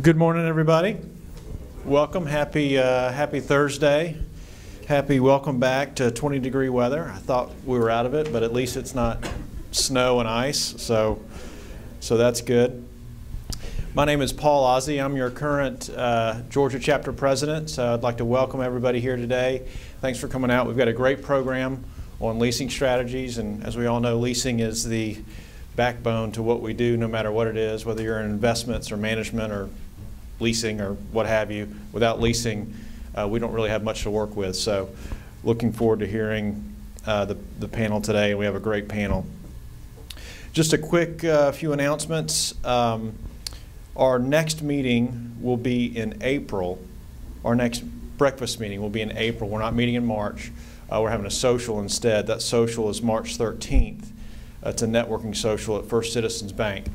Good morning, everybody. Welcome. Happy Thursday. Happy welcome back to 20-degree weather. I thought we were out of it, but at least it's not snow and ice, so that's good. My name is Paul Ozzie. I'm your current Georgia chapter president, so I'd like to welcome everybody here today. Thanks for coming out. We've got a great program on leasing strategies, and as we all know, leasing is the backbone to what we do, no matter what it is, whether you're in investments or management or leasing or what have you. Without leasing, we don't really have much to work with. So looking forward to hearing the panel today. We have a great panel. Just a quick few announcements. Our next meeting will be in April. Our next breakfast meeting will be in April. We're not meeting in March. We're having a social instead. That social is March 13th. It's a networking social at First Citizens Bank.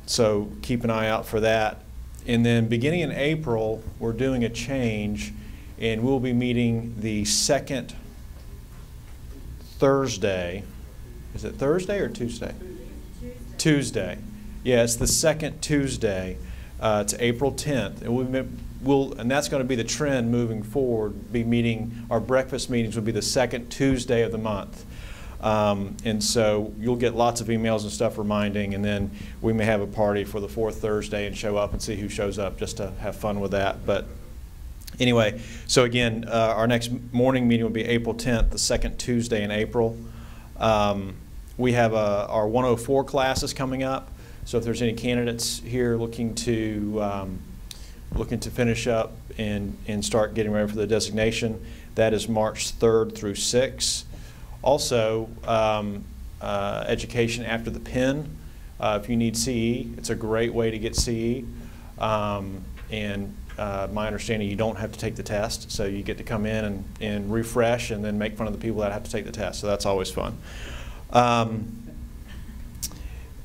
So keep an eye out for that. And then beginning in April, we're doing a change, and we'll be meeting the second Thursday. Is it Thursday or Tuesday? Tuesday. Yeah, it's the second Tuesday. It's April 10th. And that's going to be the trend moving forward. Be meeting, our breakfast meetings will be the second Tuesday of the month. And so you'll get lots of emails and stuff reminding, and then we may have a party for the fourth Thursday and show up and see who shows up just to have fun with that. But anyway, so again, our next morning meeting will be April 10th, the second Tuesday in April. We have our 104 classes coming up, so if there's any candidates here looking to finish up and start getting ready for the designation, that is March 3rd through 6th. Also, education after the PIN. If you need CE, it's a great way to get CE. And my understanding, you don't have to take the test, so you get to come in and refresh and then make fun of the people that have to take the test, so that's always fun.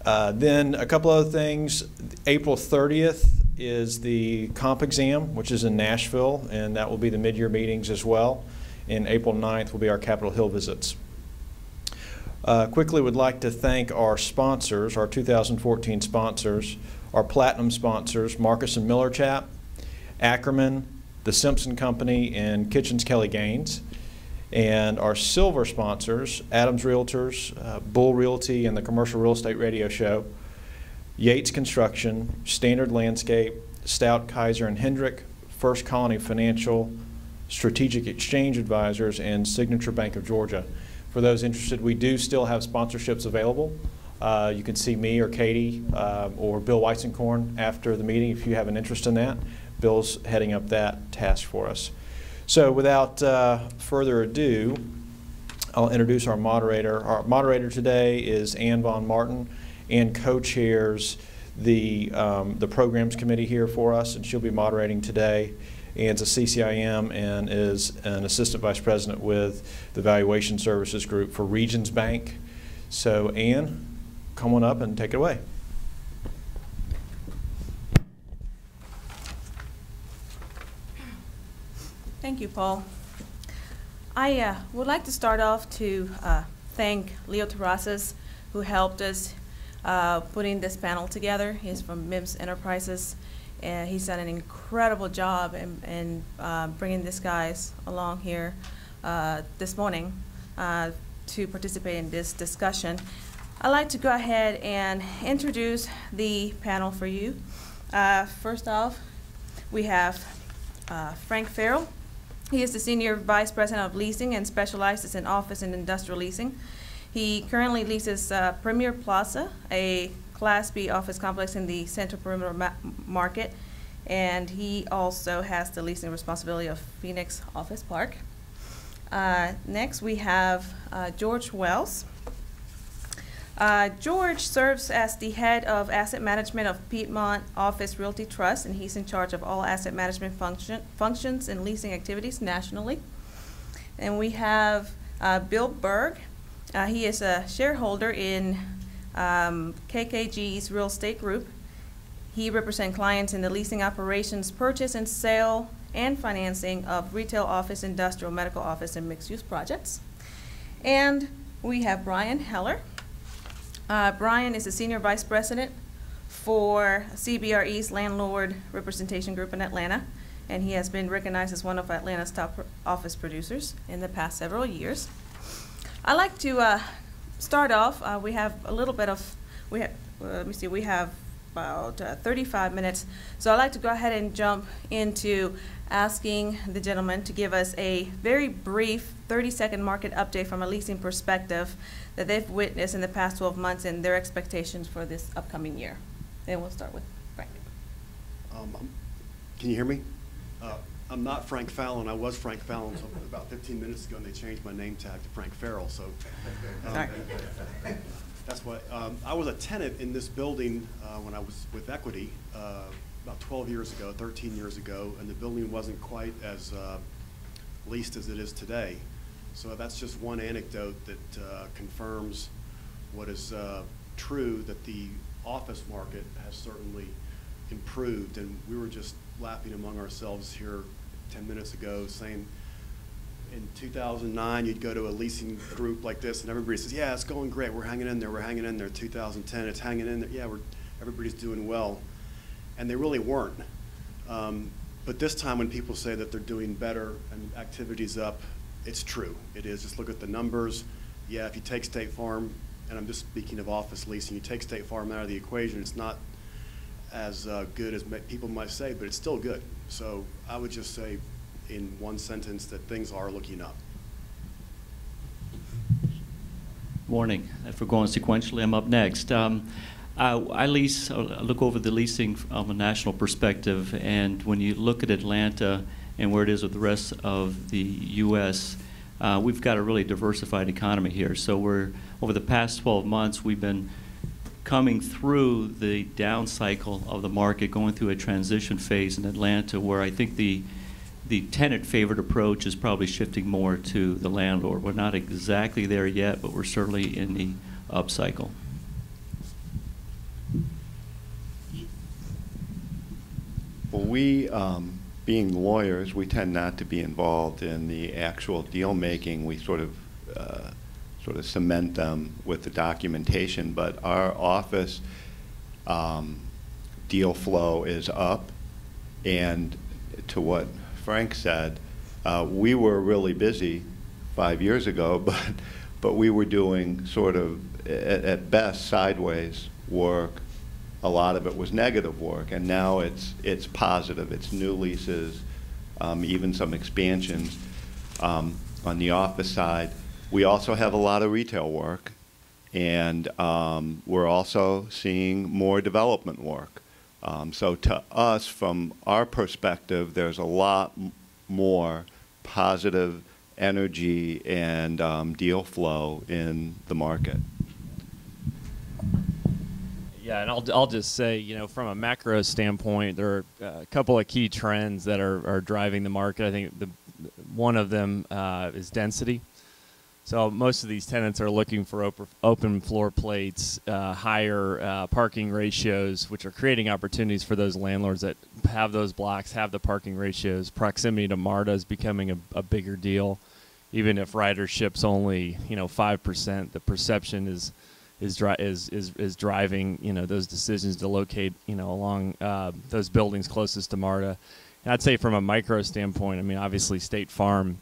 Then a couple other things. April 30th is the comp exam, which is in Nashville, and that will be the mid-year meetings as well. And April 9th will be our Capitol Hill visits. Quickly would like to thank our sponsors, our 2014 sponsors, our platinum sponsors, Marcus and Miller Chap, Ackerman, the Simpson Company, and Kitchens Kelley Gaynes. And our silver sponsors, Adams Realtors, Bull Realty, and the Commercial Real Estate Radio Show, Yates Construction, Standard Landscape, Stout, Kaiser, and Hendrick, First Colony Financial, Strategic Exchange Advisors, and Signature Bank of Georgia. For those interested, we do still have sponsorships available. You can see me or Katie or Bill Weisenkorn after the meeting if you have an interest in that. Bill's heading up that task for us. So without further ado, I'll introduce our moderator. Our moderator today is Ann Von Martin. Ann co-chairs the programs committee here for us, and she'll be moderating today. Ann's a CCIM and is an assistant vice president with the Valuation Services Group for Regions Bank. So Ann, come on up and take it away. Thank you, Paul. I would like to start off to thank Leo Terrazas, who helped us putting this panel together. He's from MIMS Enterprises. And he's done an incredible job in bringing these guys along here this morning to participate in this discussion. I'd like to go ahead and introduce the panel for you. First off, we have Frank FARRELL. He is the Senior Vice President of Leasing and specializes in office and industrial leasing. He currently leases Premier Plaza, a Class B office complex in the Central Perimeter market, and he also has the leasing responsibility of Phoenix Office Park. Next, we have George Wells. George serves as the head of asset management of Piedmont Office Realty Trust, and he's in charge of all asset management functions and leasing activities nationally. And we have Bill BERG. He is a shareholder in KKG's Real Estate Group. He represents clients in the leasing operations, purchase and sale, and financing of retail office, industrial, medical office, and mixed-use projects. And we have Brian Heller. Brian is the Senior Vice President for CBRE's Landlord Representation Group in Atlanta, and he has been recognized as one of Atlanta's top office producers in the past several years. I'd like to start off. We have a little bit of, let me see, we have about 35 minutes. So I'd like to go ahead and jump into asking the gentleman to give us a very brief 30-second market update from a leasing perspective that they've witnessed in the past 12 months and their expectations for this upcoming year. And we'll start with Frank. Can you hear me? I'm not Frank Fallon. I was Frank Fallon until about 15 minutes ago, and they changed my name tag to Frank Farrell. So that's why I was a tenant in this building when I was with Equity about 12 years ago, 13 years ago, and the building wasn't quite as leased as it is today. So that's just one anecdote that confirms what is true, that the office market has certainly improved. And we were just laughing among ourselves here 10 minutes ago, saying in 2009 you'd go to a leasing group like this and everybody says, yeah, it's going great, we're hanging in there, we're hanging in there. 2010, it's hanging in there, yeah, everybody's doing well. And they really weren't. But this time when people say that they're doing better and activity's up, it's true, it is. Just look at the numbers. Yeah, if you take State Farm, and I'm just speaking of office leasing, you take State Farm out of the equation, it's not as good as people might say, but it's still good. So I would just say in one sentence that things are looking up. Morning. If we're going sequentially, I'm up next. I look over the leasing from a national perspective, and when you look at Atlanta and where it is with the rest of the U.S., we've got a really diversified economy here. So over the past 12 months, we've been coming through the down cycle of the market, going through a transition phase in Atlanta where I think the tenant-favored approach is probably shifting more to the landlord. We're not exactly there yet, but we're certainly in the upcycle. Well, we, being lawyers, we tend not to be involved in the actual deal making. We sort of cement them with the documentation, but our office deal flow is up, and to what Frank said, we were really busy 5 years ago, but we were doing sort of, at best, sideways work. A lot of it was negative work, and now it's positive. It's new leases, even some expansions on the office side. We also have a lot of retail work, and we're also seeing more development work. So to us, from our perspective, there's a lot more positive energy and deal flow in the market. Yeah, and I'll just say, you know, from a macro standpoint, there are a couple of key trends that are driving the market. I think one of them is density. So most of these tenants are looking for open floor plates, higher parking ratios, which are creating opportunities for those landlords that have those blocks, have the parking ratios. Proximity to MARTA is becoming a bigger deal. Even if ridership's only 5%, the perception is driving those decisions to locate along those buildings closest to MARTA. And I'd say from a micro standpoint, I mean obviously State Farm,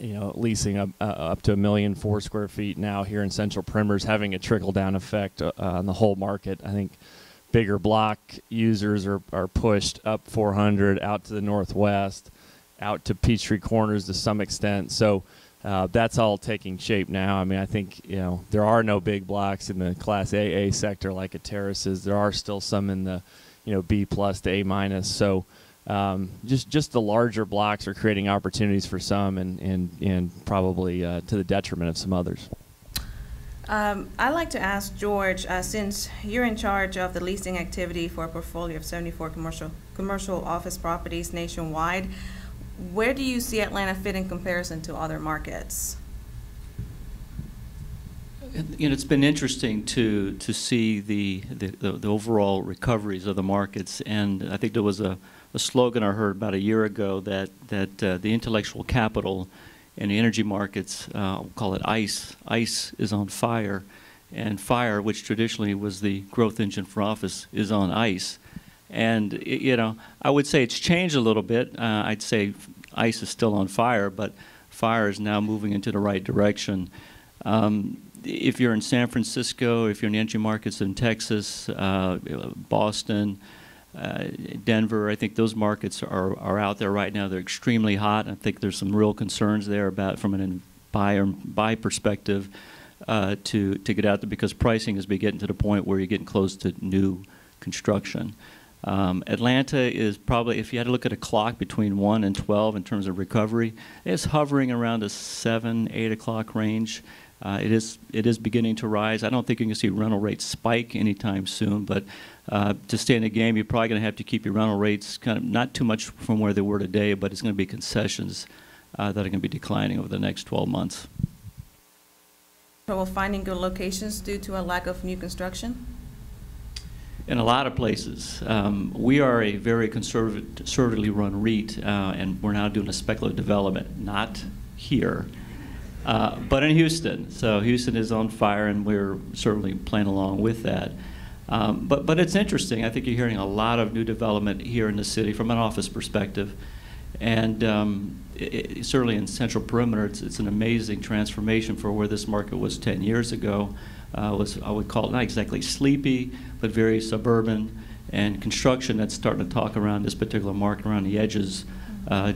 leasing up to 1,004,000 square feet now here in Central Perimeter is having a trickle-down effect on the whole market. I think bigger block users are pushed up 400 out to the northwest, out to Peachtree Corners to some extent. So that's all taking shape now. I mean, I think there are no big blocks in the Class AA sector like at Terraces. There are still some in the B+ to A-. So just the larger blocks are creating opportunities for some and probably to the detriment of some others. I'd like to ask George, since you're in charge of the leasing activity for a portfolio of 74 commercial office properties nationwide, where do you see Atlanta fit in comparison to other markets? It's been interesting to see the overall recoveries of the markets, and I think there was a slogan I heard about a year ago that the intellectual capital and the energy markets, we'll call it ICE is on fire, and FIRE, which traditionally was the growth engine for office, is on ice. And you know, I would say it's changed a little bit. I'd say ice is still on fire, but FIRE is now moving into the right direction. If you're in San Francisco, if you're in the entry markets in Texas, Boston, Denver, I think those markets are out there right now. They're extremely hot. I think there's some real concerns there about, from an buy perspective, to get out there, because pricing is getting to the point where you're getting close to new construction. Atlanta is probably, if you had to look at a clock between 1 and 12 in terms of recovery, it's hovering around the 7, 8 o'clock range. It is beginning to rise. I don't think you can see rental rates spike anytime soon, but to stay in the game, you're probably going to have to keep your rental rates kind of not too much from where they were today, but it's going to be concessions that are going to be declining over the next 12 months. Trouble finding good locations due to a lack of new construction? In a lot of places. We are a very conservatively run REIT, and we're now doing a speculative development, not here, but in Houston. So Houston is on fire, and we're certainly playing along with that. But it's interesting. I think you're hearing a lot of new development here in the city from an office perspective. And certainly in Central Perimeter, it's an amazing transformation for where this market was 10 years ago. I would call it not exactly sleepy, but very suburban, and construction that's starting to talk around this particular market around the edges,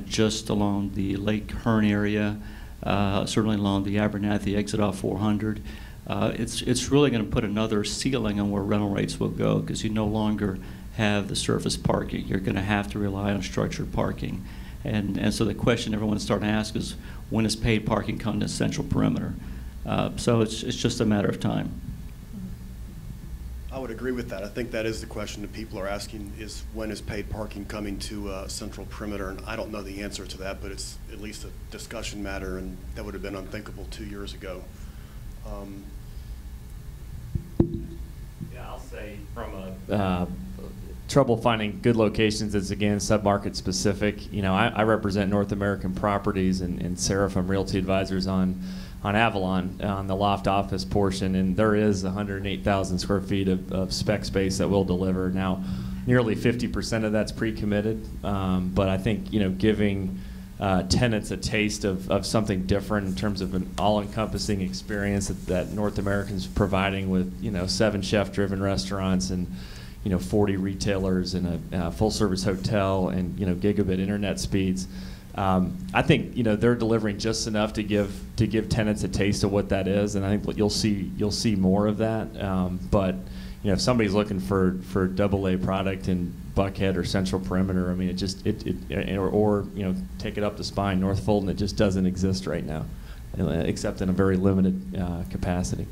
just along the Lake Hearn area, certainly along the Abernathy exit off 400. It's really going to put another ceiling on where rental rates will go, because you no longer have the surface parking. You're going to have to rely on structured parking. And so the question everyone's starting to ask is, when is paid parking come to Central Perimeter? So it's just a matter of time. I would agree with that. I think that is the question that people are asking, is when is paid parking coming to Central Perimeter? And I don't know the answer to that, but it's at least a discussion matter, and that would have been unthinkable 2 years ago. Yeah, I'll say from a trouble finding good locations, it's again sub-market specific. You know, I represent North American Properties, and Sarah from Realty Advisors on Avalon on the loft office portion, and there is 108,000 square feet of spec space that we'll deliver. Now, nearly 50% of that's pre-committed, but I think, you know, giving tenants a taste of something different in terms of an all-encompassing experience that North American's providing with, you know, 7 chef-driven restaurants and, you know, 40 retailers and a full-service hotel and, you know, gigabit internet speeds. I think, you know, they're delivering just enough to give tenants a taste of what that is, and I think you'll see more of that. But you know, if somebody's looking for AA product in Buckhead or Central Perimeter, I mean, or you know, take it up the spine, North Fulton, it just doesn't exist right now, except in a very limited capacity.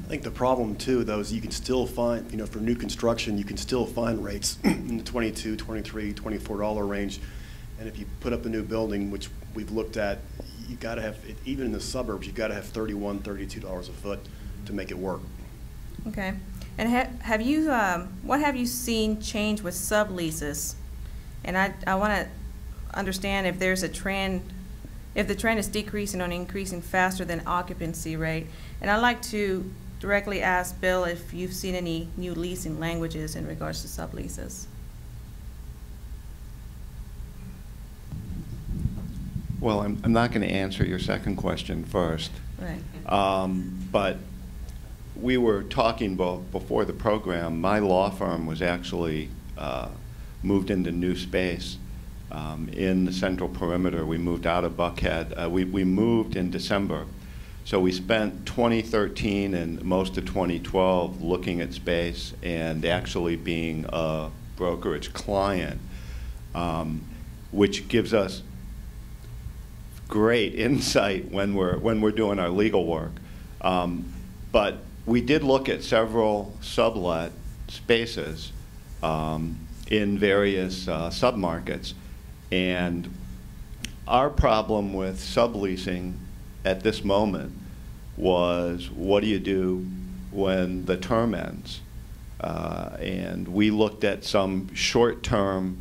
I think the problem too, though, is you can still find, you know, for new construction, you can still find rates in the $22, $23, $24 range. And if you put up a new building, which we've looked at, you got to have, even in the suburbs, you've got to have $31, $32 a foot to make it work. Okay. And have you, what have you seen change with subleases? And I want to understand if there's a trend, if the trend is decreasing or increasing faster than occupancy rate. And I'd like to directly ask Bill if you've seen any new leasing languages in regards to subleases. Well, I'm not going to answer your second question first. Right. But we were talking before the program. My law firm was actually moved into new space in the Central Perimeter. We moved out of Buckhead. We moved in December. So we spent 2013 and most of 2012 looking at space and actually being a brokerage client, which gives us great insight when we're doing our legal work. But we did look at several sublet spaces in various submarkets, and our problem with subleasing at this moment was, what do you do when the term ends? And we looked at some short-term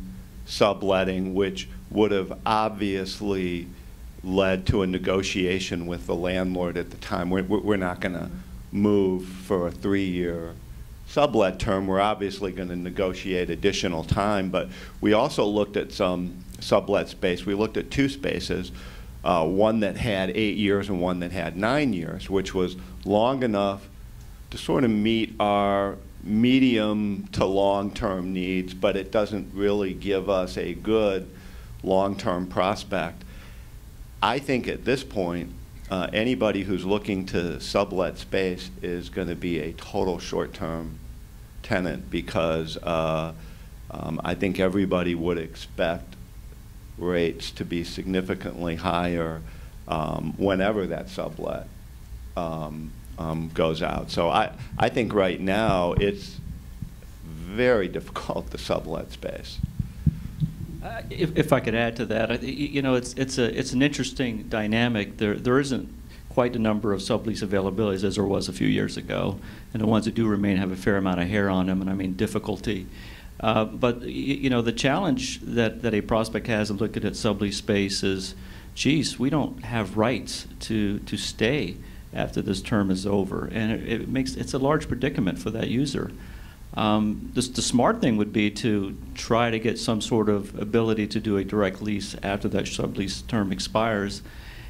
subletting, which would have obviously led to a negotiation with the landlord at the time. We're not going to move for a 3-year sublet term, we're obviously going to negotiate additional time, but we also looked at some sublet space. We looked at 2 spaces, one that had 8 years and one that had 9 years, which was long enough to sort of meet our medium to long-term needs, but it doesn't really give us a good long-term prospect. I think at this point, anybody who's looking to sublet space is going to be a total short-term tenant, because I think everybody would expect rates to be significantly higher whenever that sublet goes out. So I think right now it's very difficult to sublet space. If I could add to that, you know, it's an interesting dynamic. There isn't quite the number of sublease availabilities as there was a few years ago, and the ones that do remain have a fair amount of hair on them, and I mean difficulty. But you know, the challenge that a prospect has of looking at sublease space is, geez, we don't have rights to stay after this term is over, and it's a large predicament for that user. The smart thing would be to try to get some sort of ability to do a direct lease after that sublease term expires.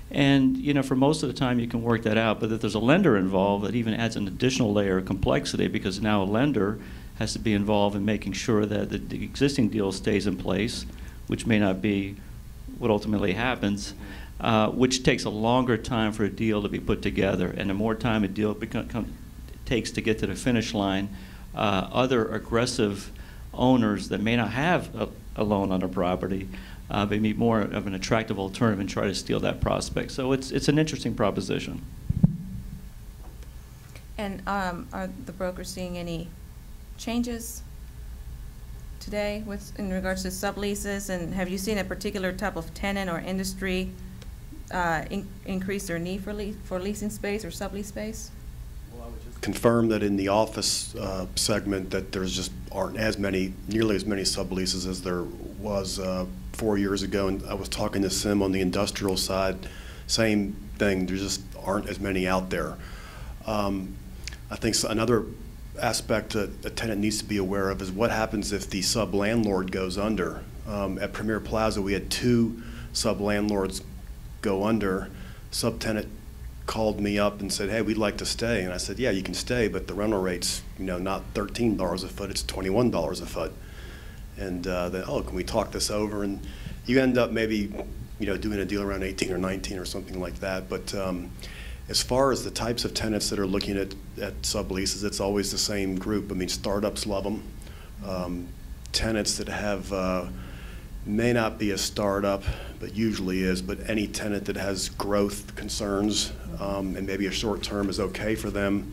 And you know, for most of the time you can work that out, but if there's a lender involved, that even adds an additional layer of complexity, because now a lender has to be involved in making sure that the existing deal stays in place, which may not be what ultimately happens, which takes a longer time for a deal to be put together. And the more time a deal takes to get to the finish line, other aggressive owners that may not have a loan on a property may be more of an attractive alternative and try to steal that prospect. So it's an interesting proposition. And are the brokers seeing any changes today in regards to subleases? And have you seen a particular type of tenant or industry increase their need for leasing space or sublease space? Well, I would just confirm that in the office segment that there's just aren't nearly as many subleases as there was 4 years ago. And I was talking to Sim on the industrial side, same thing. There just aren't as many out there. I think another aspect that a tenant needs to be aware of is what happens if the sub-landlord goes under. At Premier Plaza, we had 2 sub-landlords go under. Subtenant called me up and said, hey, we'd like to stay. And I said, yeah, you can stay, but the rental rate's, you know, not $13 a foot, it's $21 a foot. And then, oh, can we talk this over? And you end up maybe, you know, doing a deal around 18 or 19 or something like that. But as far as the types of tenants that are looking at subleases, it's always the same group. I mean, startups love them. Tenants that have, may not be a startup, but usually is, but any tenant that has growth concerns and maybe a short term is okay for them.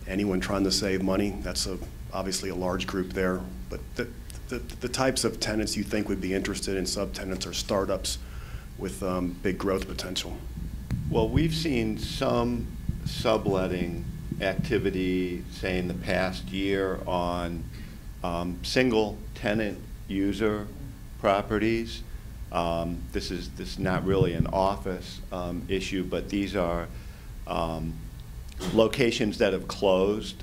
Anyone trying to save money, that's obviously a large group there. But the types of tenants you think would be interested in subtenants are startups with big growth potential. Well, we've seen some subletting activity, say in the past year, on single tenant user properties. This is not really an office issue, but these are locations that have closed,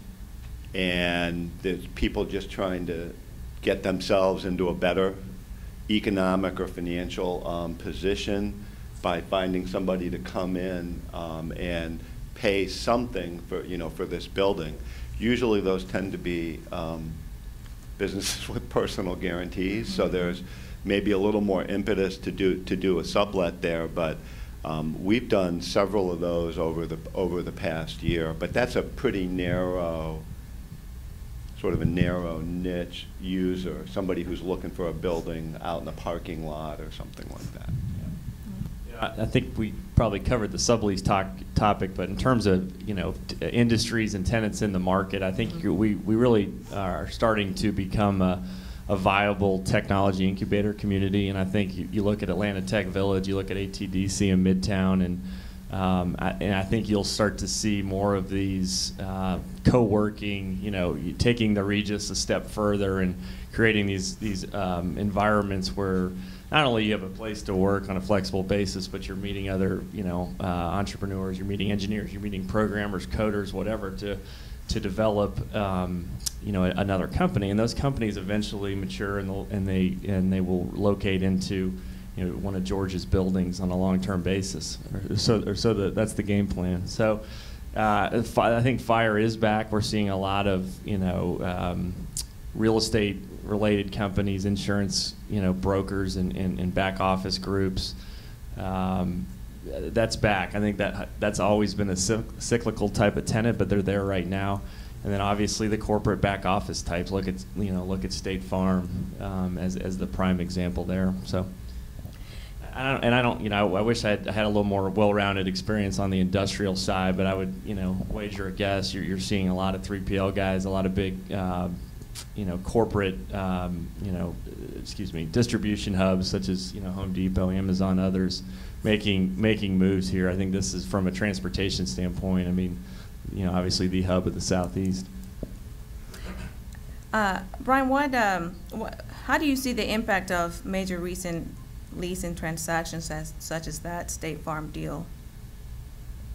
and there's people just trying to get themselves into a better economic or financial position by finding somebody to come in and pay something for, you know, for this building. Usually those tend to be businesses with personal guarantees, so there's maybe a little more impetus to do a sublet there, but we've done several of those over the past year. But that's a pretty narrow, sort of a narrow niche user, somebody who's looking for a building out in a parking lot or something like that. I think we probably covered the sublease topic, but in terms of, you know, industries and tenants in the market, I think we really are starting to become a viable technology incubator community. And I think you look at Atlanta Tech Village, you look at ATDC in Midtown, and I think you'll start to see more of these co-working, you know, taking the Regis a step further and creating these environments where not only you have a place to work on a flexible basis, but you're meeting other, entrepreneurs, you're meeting engineers, you're meeting programmers, coders, whatever, to develop, another company. And those companies eventually mature, and they will locate into, one of George's buildings on a long-term basis. That's the game plan. So I think FIRE is back. We're seeing a lot of, real estate related companies, insurance, brokers and back office groups. That's back. I think that's always been a cyclical type of tenant, but they're there right now. And then obviously the corporate back office types. Look at State Farm as the prime example there. So. I wish I had a little more well-rounded experience on the industrial side, but I would, wager a guess. You're seeing a lot of 3PL guys, a lot of big, corporate, distribution hubs such as, Home Depot, Amazon, others, making moves here. I think this is from a transportation standpoint. I mean, obviously the hub of the Southeast. Brian, how do you see the impact of major recent leasing transactions such as that State Farm deal?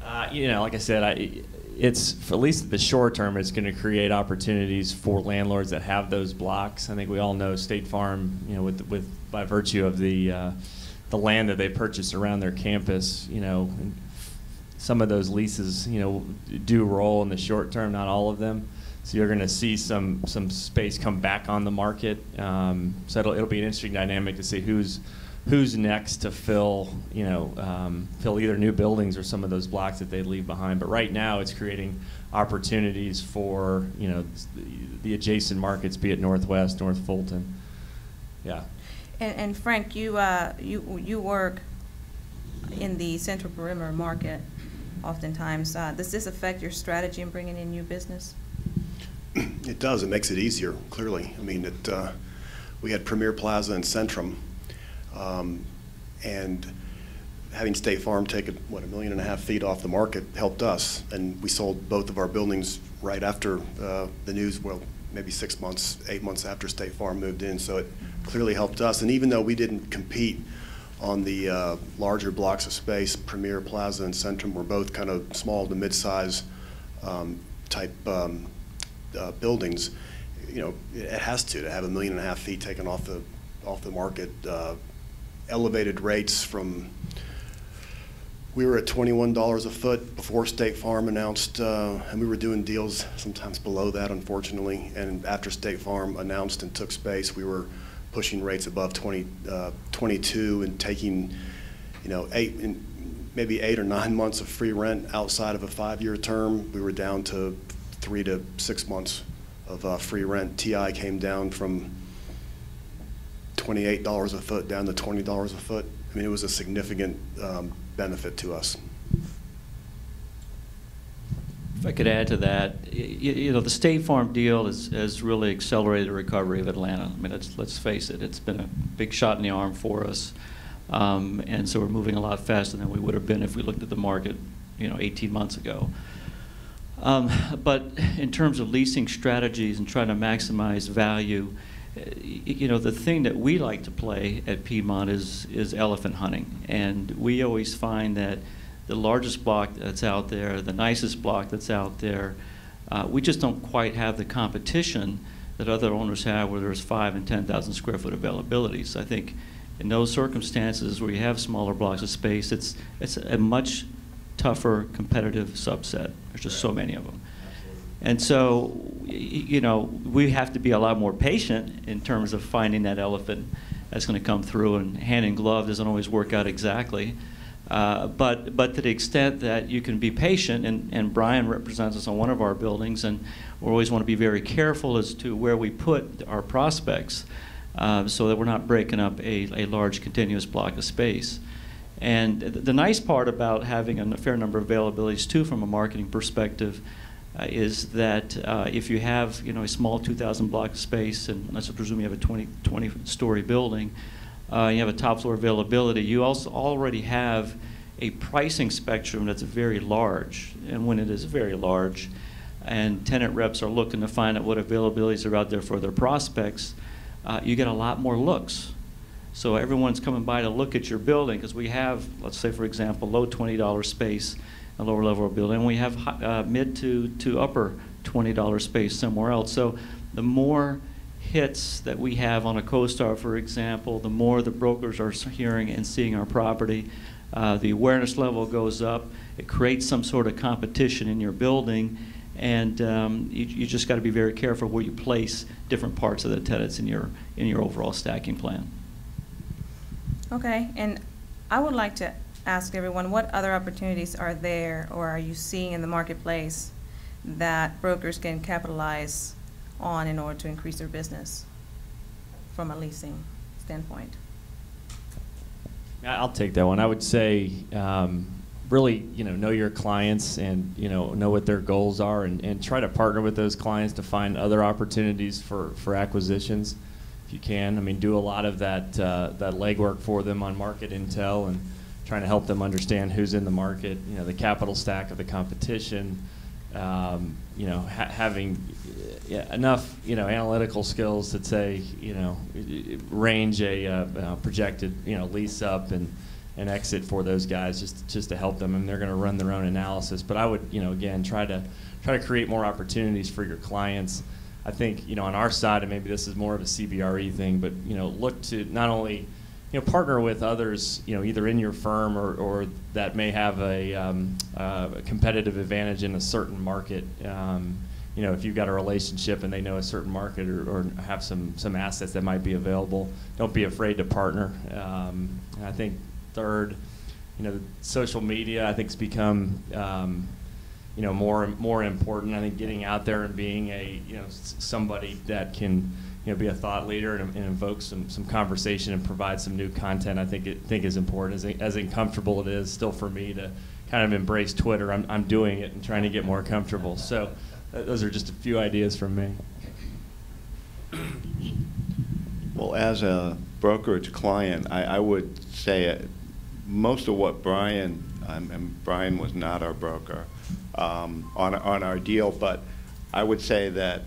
Like I said, it's for at least the short term, it's going to create opportunities for landlords that have those blocks. I think we all know State Farm, with by virtue of the land that they purchased around their campus, some of those leases, do roll in the short term, not all of them. So you're going to see some space come back on the market. So it'll be an interesting dynamic to see who's next to fill either new buildings or some of those blocks that they leave behind. But right now, it's creating opportunities for the adjacent markets, be it Northwest, North Fulton. Yeah. And Frank, you work in the Central Perimeter market oftentimes. Does this affect your strategy in bringing in new business? It does. It makes it easier, clearly. I mean, we had Premier Plaza and Centrum. And having State Farm take $1.5 million feet off the market helped us, and we sold both of our buildings right after the news. Well, maybe 8 months after State Farm moved in. So it clearly helped us. And even though we didn't compete on the larger blocks of space, Premier Plaza and Centrum were both kind of small to mid-size type buildings. It has to have $1.5 million feet taken off the market. Elevated rates from, we were at $21 a foot before State Farm announced, and we were doing deals sometimes below that, unfortunately. And after State Farm announced and took space, we were pushing rates above 22 and taking, maybe 8 or 9 months of free rent outside of a 5-year term. We were down to 3 to 6 months of free rent. TI came down from $28 a foot down to $20 a foot. I mean, it was a significant benefit to us. If I could add to that, the State Farm deal has really accelerated the recovery of Atlanta. I mean, let's face it, it's been a big shot in the arm for us. And so we're moving a lot faster than we would have been if we looked at the market, 18 months ago. But in terms of leasing strategies and trying to maximize value, the thing that we like to play at Piedmont is elephant hunting. And we always find that the largest block that's out there, the nicest block that's out there, we just don't quite have the competition that other owners have where there's 5,000 and 10,000 square foot availability. So I think in those circumstances where you have smaller blocks of space, it's a much tougher competitive subset. There's just so many of them. And so, we have to be a lot more patient in terms of finding that elephant that's going to come through, and hand in glove doesn't always work out exactly. But to the extent that you can be patient, and BRYAN represents us on one of our buildings, and we always want to be very careful as to where we put our prospects so that we're not breaking up a large continuous block of space. And the nice part about having a fair number of availabilities too from a marketing perspective is that if you have a small 2,000 block of space, and let's presume you have a 20-story building, you have a top floor availability, you also already have a pricing spectrum that's very large. And when it is very large and tenant reps are looking to find out what availabilities are out there for their prospects, you get a lot more looks. So everyone's coming by to look at your building, because we have, let's say for example, low $20 space, a lower level of building, and we have mid to upper $20 space somewhere else. So the more hits that we have on a CoStar, for example, the more the brokers are hearing and seeing our property. The awareness level goes up. It creates some sort of competition in your building, and you just got to be very careful where you place different parts of the tenants in your overall stacking plan. Okay, and I would like to ask everyone, what other opportunities are there or are you seeing in the marketplace that brokers can capitalize on in order to increase their business from a leasing standpoint? I'll take that one. I would say really, know your clients and, know what their goals are and try to partner with those clients to find other opportunities for acquisitions if you can. I mean, do a lot of that legwork for them on market intel and trying to help them understand who's in the market, the capital stack of the competition, having enough, analytical skills to say, range a projected, lease up and exit for those guys, just to help them, and they're going to run their own analysis. But I would, again, try to create more opportunities for your clients. I think, on our side, and maybe this is more of a CBRE thing, but look to not only partner with others, either in your firm or that may have a competitive advantage in a certain market. If you've got a relationship and they know a certain market or have some assets that might be available, don't be afraid to partner. I think third, social media I think has become more important. I think getting out there and being somebody that can be a thought leader and invoke some conversation and provide some new content, I think is important. As uncomfortable it is still for me to kind of embrace Twitter, I'm doing it and trying to get more comfortable. So those are just a few ideas from me. Well, as a brokerage client, I would say most of what BRYAN, and BRYAN was not our broker on our deal, but I would say that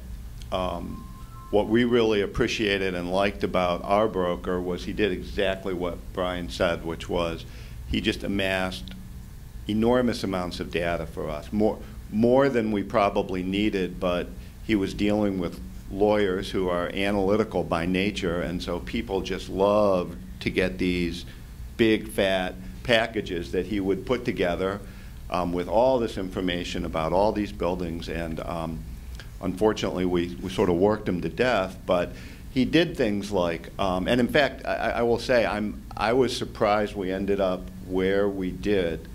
what we really appreciated and liked about our broker was he did exactly what Brian said, which was he just amassed enormous amounts of data for us, more than we probably needed, but he was dealing with lawyers who are analytical by nature, and so people just love to get these big fat packages that he would put together with all this information about all these buildings, and unfortunately we sort of worked him to death, but he did things like, and in fact I will say I was surprised we ended up where we did,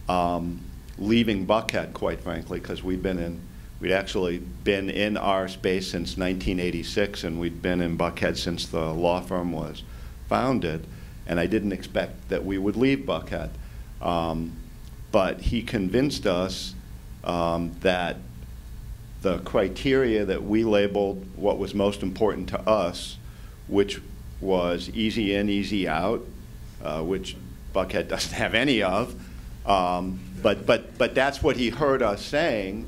leaving Buckhead, quite frankly, because we'd actually been in our space since 1986, and we'd been in Buckhead since the law firm was founded, and I didn't expect that we would leave Buckhead. But he convinced us that the criteria that we labeled what was most important to us, which was easy in, easy out, which Buckhead doesn't have any of, but that's what he heard us saying,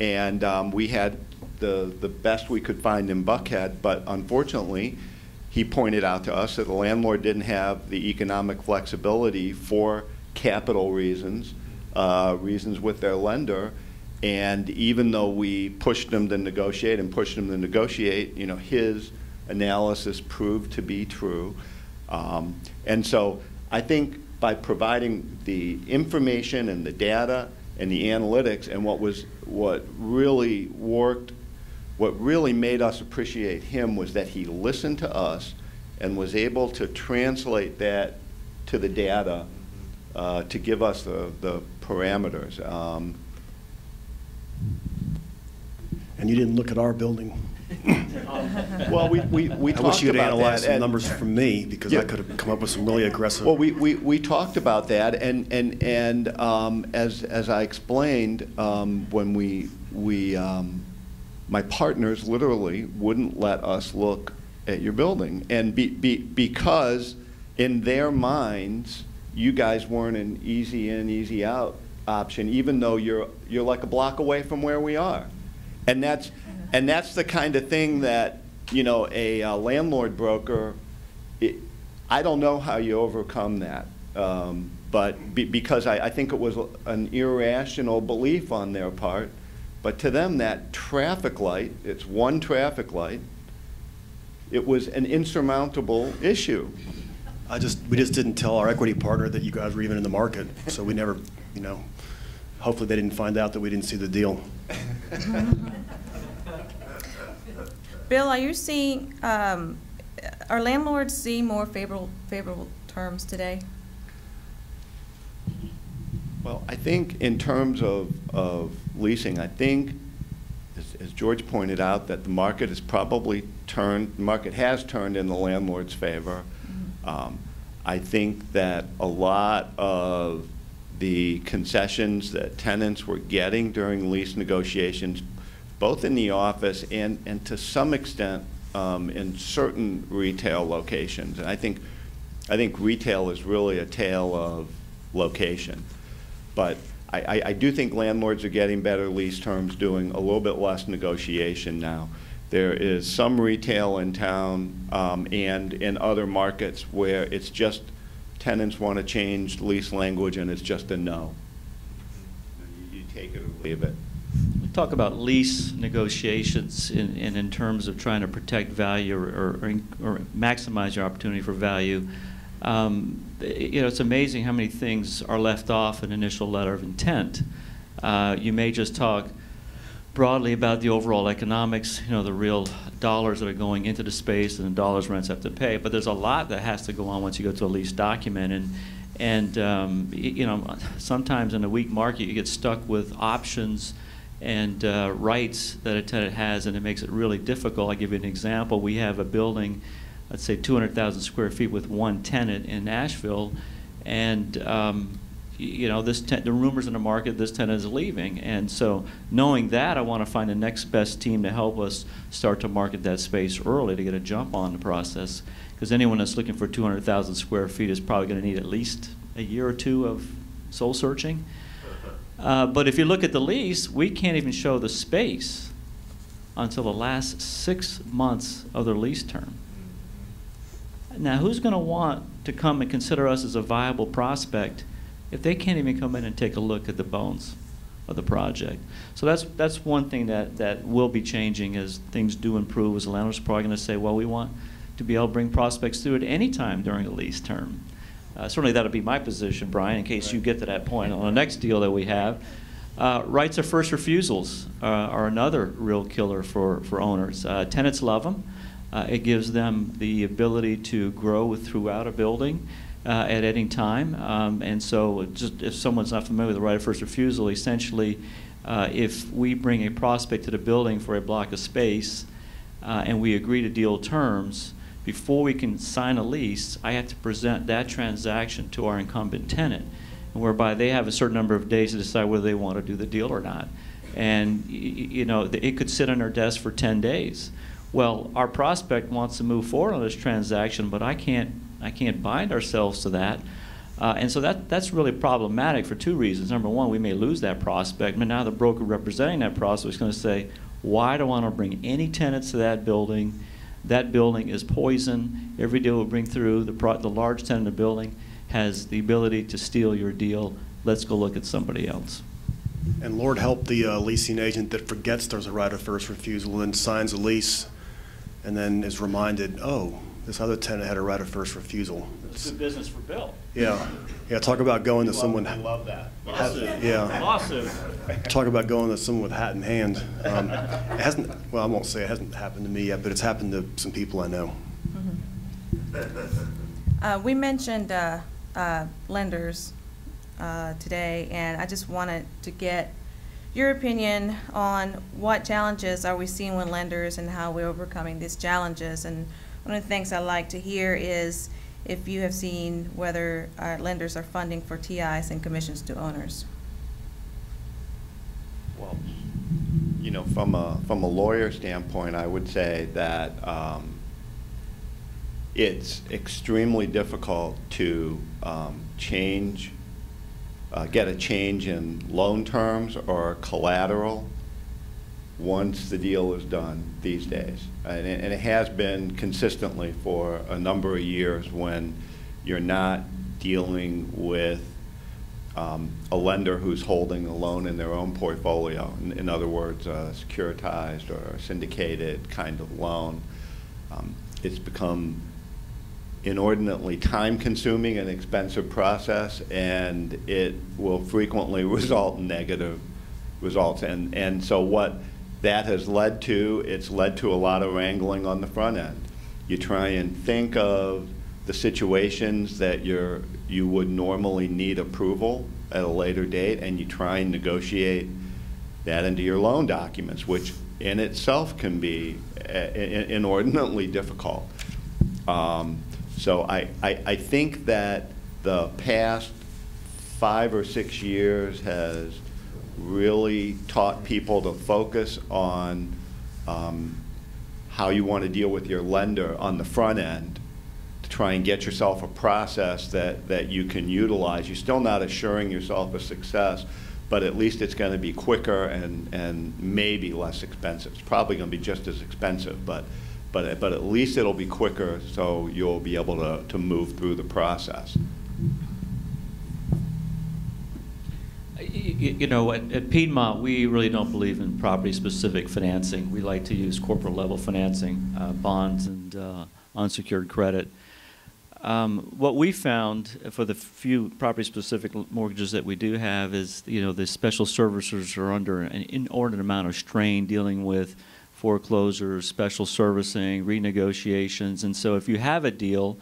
and we had the best we could find in Buckhead, but unfortunately he pointed out to us that the landlord didn't have the economic flexibility for capital reasons, reasons with their lender, and even though we pushed them to negotiate, his analysis proved to be true. And so I think by providing the information and the data and the analytics, and what really worked, what really made us appreciate him was that he listened to us and was able to translate that to the data to give us the parameters. And you didn't look at our building. Well, we I talked wish you'd about analyzed that, some numbers from me, because I could have come up with some really aggressive. Well, we talked about that, and as I explained, when my partners literally wouldn't let us look at your building, and because in their minds you guys weren't an easy in, easy out option, even though you're like a block away from where we are, and that's the kind of thing that a landlord broker I don't know how you overcome that, but because I think it was an irrational belief on their part. But to them, that traffic light, it's one traffic light, it was an insurmountable issue. We just didn't tell our equity partner that you guys were even in the market, so we never, you know, hopefully they didn't find out that we didn't see the deal. Bill, are you seeing, are landlords seeing more favorable terms today? Well, I think in terms of leasing, I think, as George pointed out, that the market has probably turned, the market has turned in the landlord's favor. I think that a lot of the concessions that tenants were getting during lease negotiations, both in the office and to some extent in certain retail locations. And I think retail is really a tale of location. But I do think landlords are getting better lease terms, doing a little bit less negotiation now. There is some retail in town and in other markets where it's just tenants want to change lease language and it's just a no. You take it or leave it. We talk about lease negotiations in terms of trying to protect value or maximize your opportunity for value. You know, it's amazing how many things are left off an initial letter of intent. You may just talk broadly about the overall economics, you know, the real dollars that are going into the space and the dollars rents have to pay, but there's a lot that has to go on once you go to a lease document. And you know, sometimes in a weak market you get stuck with options and rights that a tenant has, and it makes it really difficult. I'll give you an example. We have a building, let's say 200,000 square feet with one tenant in Nashville, and you know, the rumors in the market, this tenant is leaving, and so knowing that, I want to find the next best team to help us start to market that space early to get a jump on the process, because anyone that's looking for 200,000 square feet is probably going to need at least a year or two of soul searching. But if you look at the lease, we can't even show the space until the last 6 months of their lease term. Now, who's going to want to come and consider us as a viable prospect if they can't even come in and take a look at the bones of the project? So that's one thing that will be changing as things do improve, as the landlord's probably going to say, well, we want to be able to bring prospects through at any time during a lease term. Certainly that'll be my position, Brian, in case you get to that point on the next deal that we have. Rights of first refusals are another real killer for owners. Tenants love them. It gives them the ability to grow throughout a building at any time. And so just if someone's not familiar with the right of first refusal, essentially if we bring a prospect to the building for a block of space and we agree to deal terms, before we can sign a lease, I have to present that transaction to our incumbent tenant, whereby they have a certain number of days to decide whether they want to do the deal or not. And you know, it could sit on their desk for 10 days. Well, our prospect wants to move forward on this transaction, but I can't bind ourselves to that. And so that's really problematic for two reasons. Number one, we may lose that prospect, but now the broker representing that prospect is going to say, why do I want to bring any tenants to that building? That building is poison. Every deal we bring through, the large tenant of the building has the ability to steal your deal. Let's go look at somebody else. And Lord help the leasing agent that forgets there's a right of first refusal and signs a lease and then is reminded, oh, this other tenant had a right of first refusal. It's good business for Bill. Yeah. Yeah, talk about going to someone. I love that. Lawsuit. Yeah. Lawsuit. Talk about going to someone with hat in hand. It hasn't, well, I won't say it hasn't happened to me yet, but it's happened to some people I know. We mentioned lenders today, and I just wanted to get your opinion on what challenges are we seeing with lenders and how we're overcoming these challenges. And one of the things I like to hear is if you have seen whether our lenders are funding for TIs and commissions to owners. Well, you know, from a lawyer standpoint, I would say that it's extremely difficult to get a change in loan terms or collateral once the deal is done these days. And it has been consistently for a number of years when you're not dealing with a lender who's holding a loan in their own portfolio. In other words, a securitized or a syndicated kind of loan. It's become inordinately time-consuming and expensive process, and it will frequently result in negative results. And so what that has led to, it's led to a lot of wrangling on the front end. You try and think of the situations that you would normally need approval at a later date, and you try and negotiate that into your loan documents, which in itself can be inordinately difficult. So I think that the past 5 or 6 years has really taught people to focus on how you want to deal with your lender on the front end to try and get yourself a process that you can utilize. You're still not assuring yourself a success, but at least it's going to be quicker and maybe less expensive. It's probably going to be just as expensive, but at least it'll be quicker, so you'll be able to move through the process. You know, at Piedmont, we really don't believe in property-specific financing. We like to use corporate-level financing, bonds and unsecured credit. What we found for the few property-specific mortgages that we do have is, you know, the special servicers are under an inordinate amount of strain dealing with foreclosures, special servicing, renegotiations, and so if you have a deal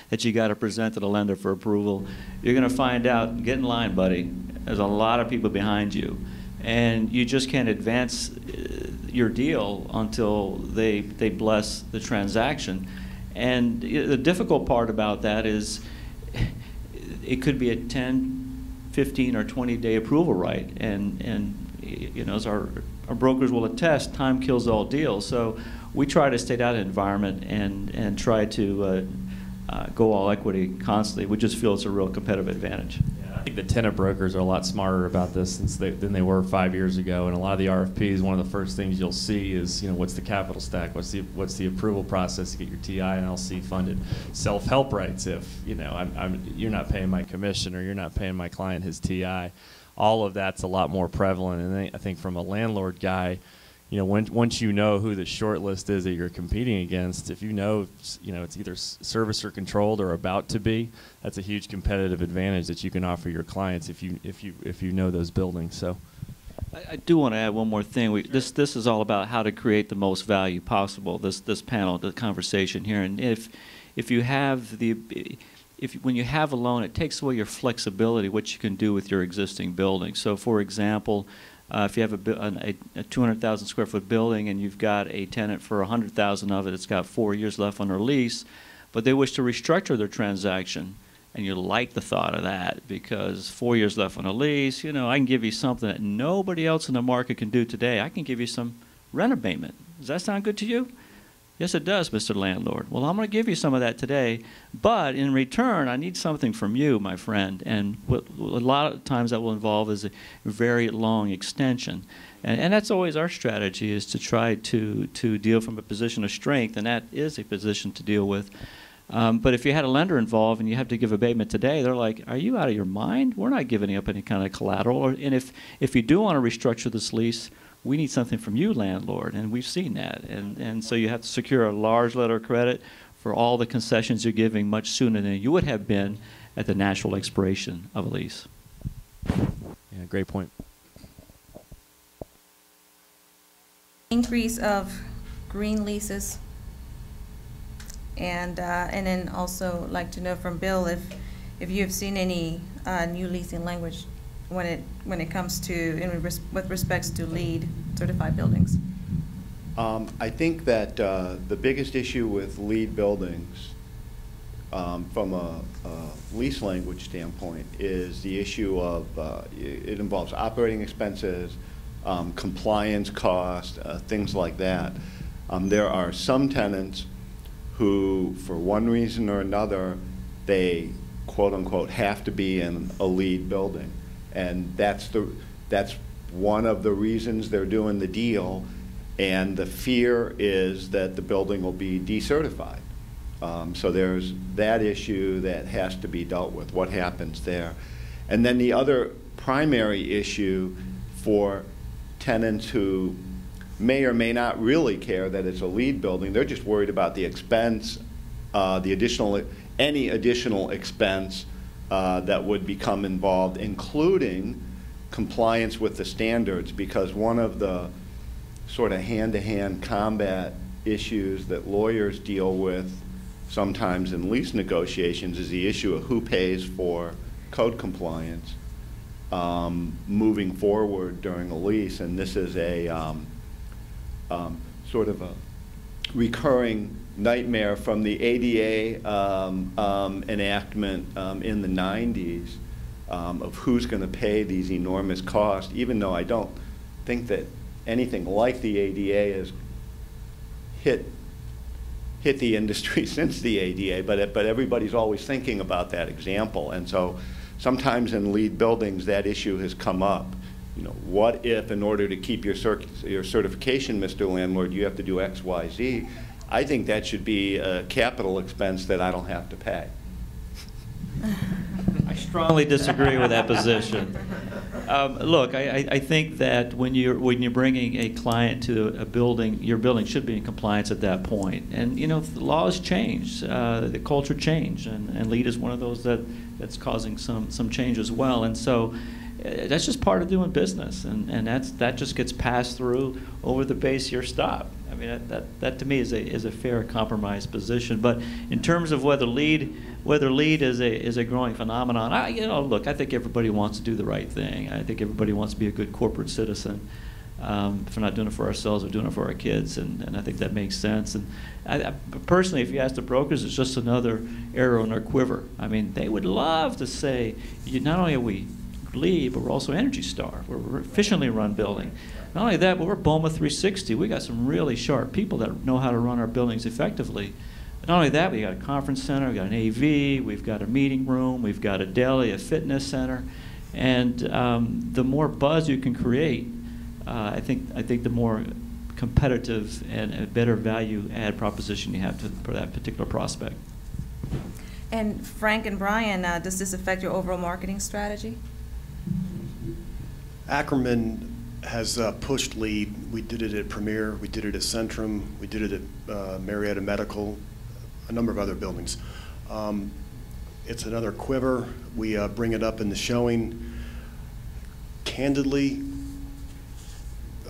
that you got to present to the lender for approval, you're going to find out, get in line, buddy. There's a lot of people behind you, and you just can't advance your deal until they bless the transaction. And the difficult part about that is it could be a 10, 15, or 20-day approval right, and you know, as our brokers will attest, time kills all deals. So we try to stay out of the environment and try to go all equity constantly. We just feel it's a real competitive advantage. Yeah, I think the tenant brokers are a lot smarter about this than they were 5 years ago. And a lot of the RFPs, one of the first things you'll see is, you know, what's the capital stack? What's the approval process to get your TI and LC funded? Self-help rights. If, you know, you're not paying my commission or you're not paying my client his TI. All of that's a lot more prevalent. And I think from a landlord guy, you know, once you know who the short list is that you're competing against, if you know it's either servicer controlled or about to be, that's a huge competitive advantage that you can offer your clients if you know those buildings. So, I do want to add one more thing. This is all about how to create the most value possible. This panel, the conversation here, and if you have when you have a loan, it takes away your flexibility, what you can do with your existing building. So, for example, if you have a 200,000 square foot building and you've got a tenant for 100,000 of it, it's got 4 years left on their lease, but they wish to restructure their transaction, and you like the thought of that because 4 years left on a lease, you know, I can give you something that nobody else in the market can do today. I can give you some rent abatement. Does that sound good to you? Yes, it does, Mr. Landlord. Well, I'm going to give you some of that today, but in return, I need something from you, my friend. And what a lot of times that will involve is a very long extension. And that's always our strategy, is to try to deal from a position of strength, and that is a position to deal with. But if you had a lender involved and you have to give abatement today, they're like, are you out of your mind? We're not giving up any kind of collateral. And if you do want to restructure this lease, we need something from you, landlord, and we've seen that. And so you have to secure a large letter of credit for all the concessions you're giving much sooner than you would have been at the natural expiration of a lease. Yeah, great point. Increase of green leases, and then also like to know from Bill if you have seen any new leasing language when it comes to with respects to LEED certified buildings. I think that the biggest issue with LEED buildings from a lease language standpoint is the issue of it involves operating expenses, compliance costs, things like that. There are some tenants who, for one reason or another, they quote unquote have to be in a LEED building. And that's one of the reasons they're doing the deal, and the fear is that the building will be decertified. So there's that issue that has to be dealt with, what happens there. And then the other primary issue for tenants who may or may not really care that it's a LEED building, they're just worried about the expense, any additional expense that would become involved, including compliance with the standards, because one of the sort of hand-to-hand combat issues that lawyers deal with sometimes in lease negotiations is the issue of who pays for code compliance moving forward during a lease. And this is a sort of a recurring nightmare from the ADA enactment in the 90s of who's going to pay these enormous costs, even though I don't think that anything like the ADA has hit the industry since the ADA, but everybody's always thinking about that example. And so sometimes in LEED buildings that issue has come up. You know, what if in order to keep your certification, Mr. Landlord, you have to do X, Y, Z? I think that should be a capital expense that I don't have to pay. I strongly disagree with that position. Look, I think that when you're bringing a client to a building, your building should be in compliance at that point. And you know, the laws change, the culture changed, and LEED is one of those that's causing some change as well. And so that's just part of doing business, and that just gets passed through over the base year stop. I mean, that to me is a fair compromise position. But in terms of whether LEED is a growing phenomenon, look, I think everybody wants to do the right thing. I think everybody wants to be a good corporate citizen. If we're not doing it for ourselves, we're doing it for our kids, and I think that makes sense. And I personally, if you ask the brokers, it's just another arrow in their quiver. I mean, they would love to say, not only are we LEED, but we're also Energy Star. We're an efficiently run building. Not only that, but we're BOMA 360. We got some really sharp people that know how to run our buildings effectively. Not only that, we got a conference center, we got an AV, we've got a meeting room, we've got a deli, a fitness center, and the more buzz you can create, I think the more competitive and a better value add proposition you have for that particular prospect. And Frank and Brian, does this affect your overall marketing strategy? Ackerman has pushed LEED. We did it at Premier, we did it at Centrum, we did it at Marietta Medical, a number of other buildings. It's another quiver. We bring it up in the showing. Candidly,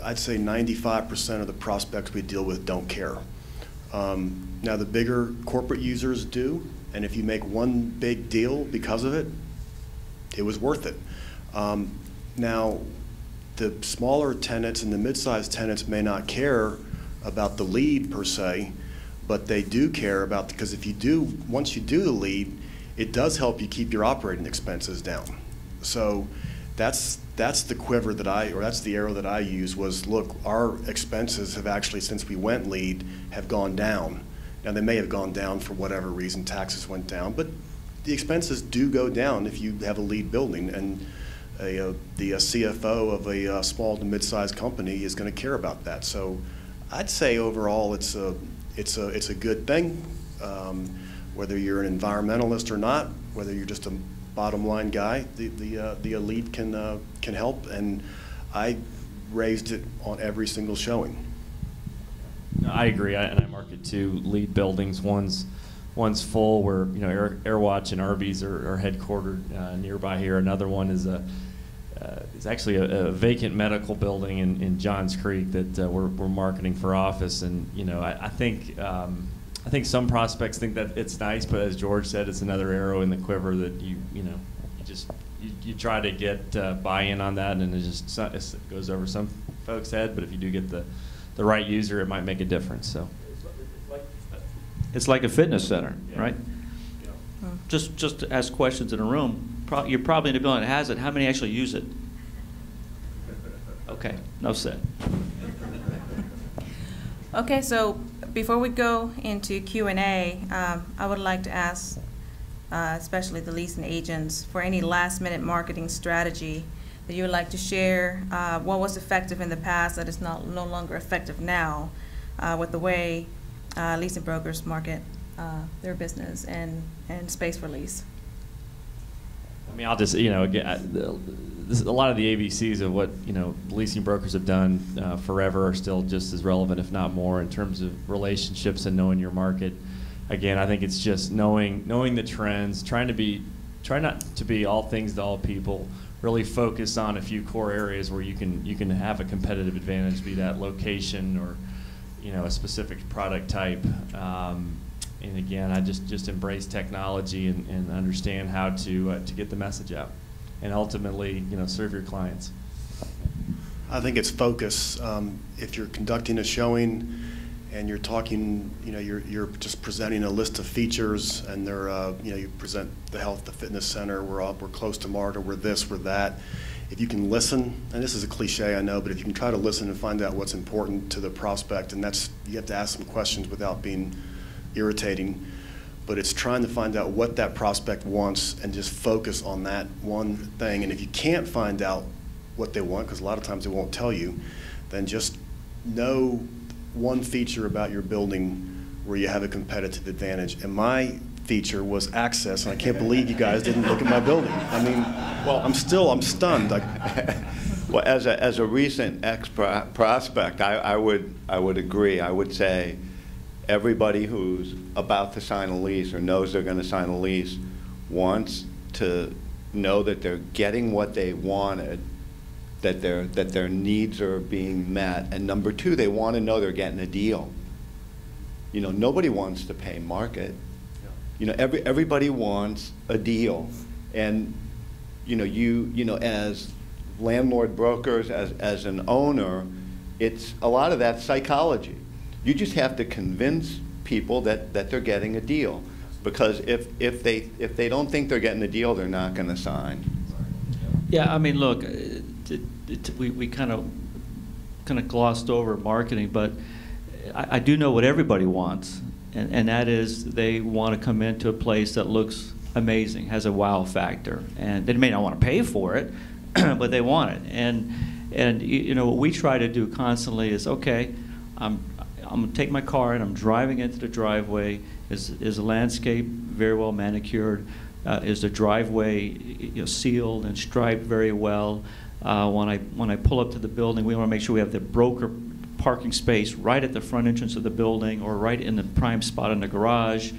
I'd say 95% of the prospects we deal with don't care. Now the bigger corporate users do, and if you make one big deal because of it, it was worth it. Now, the smaller tenants and the mid-sized tenants may not care about the LEED per se, but they do care about, because if you do, once you do the LEED, it does help you keep your operating expenses down. So that's the quiver that that's the arrow that I use was, look, our expenses have actually, since we went LEED, have gone down. Now they may have gone down for whatever reason, taxes went down, but the expenses do go down if you have a LEED building, and the CFO of a small to mid-sized company is going to care about that. So I'd say overall it's a good thing, whether you're an environmentalist or not, whether you're just a bottom line guy. The LEED can help, and I raised it on every single showing. I agree, and I market two LEED buildings. One's full, where Airwatch and Arby's are headquartered nearby here. Another one is actually a vacant medical building in Johns Creek that we're marketing for office. And I think some prospects think that it's nice, but as George said, it's another arrow in the quiver that you try to get buy-in on that, and it goes over some folks' head. But if you do get the right user, it might make a difference. So. It's like a fitness center, yeah. Right? Yeah. Just to ask questions in a room. You're probably in a building that has it. How many actually use it? Okay, no said. Okay, so before we go into Q&A, I would like to ask, especially the leasing agents, for any last-minute marketing strategy that you would like to share. What was effective in the past that is no longer effective now with the way leasing brokers market their business and space for lease? I mean, I'll just, again, a lot of the ABCs of what, leasing brokers have done forever are still just as relevant, if not more, in terms of relationships and knowing your market. Again, I think it's just knowing the trends, try not to be all things to all people, really focus on a few core areas where you can have a competitive advantage, be that location or, a specific product type. And again, I just embrace technology and understand how to get the message out, and ultimately, serve your clients. I think it's focus. If you're conducting a showing and you're talking, you're just presenting a list of features, and they're, you present the health, the fitness center. We're close to MARTA. We're this, we're that. If you can listen, and this is a cliche, I know, but if you can try to listen and find out what's important to the prospect, and you have to ask some questions without being irritating, but it's trying to find out what that prospect wants and just focus on that one thing. And if you can't find out what they want, because a lot of times they won't tell you, then just know one feature about your building where you have a competitive advantage. And my feature was access, and I can't believe you guys didn't look at my building. I mean, well, I'm stunned. Well, as a recent ex-prospect, I would agree. I would say everybody who's about to sign a lease or knows they're going to sign a lease wants to know that they're getting what they wanted, that their needs are being met, and number two, they want to know they're getting a deal. Nobody wants to pay market. Everybody wants a deal, and as landlord brokers, as an owner, it's a lot of that psychology. You just have to convince people that they're getting a deal, because if they don't think they're getting a deal, they're not going to sign. Yeah, I mean, look, we kind of glossed over marketing, but I do know what everybody wants, and that is they want to come into a place that looks amazing, has a wow factor, and they may not want to pay for it, but they want it. And what we try to do constantly is, okay, I'm going to take my car and I'm driving into the driveway. Is the landscape very well manicured? Is the driveway sealed and striped very well? When I pull up to the building, we want to make sure we have the broker parking space right at the front entrance of the building or right in the prime spot in the garage.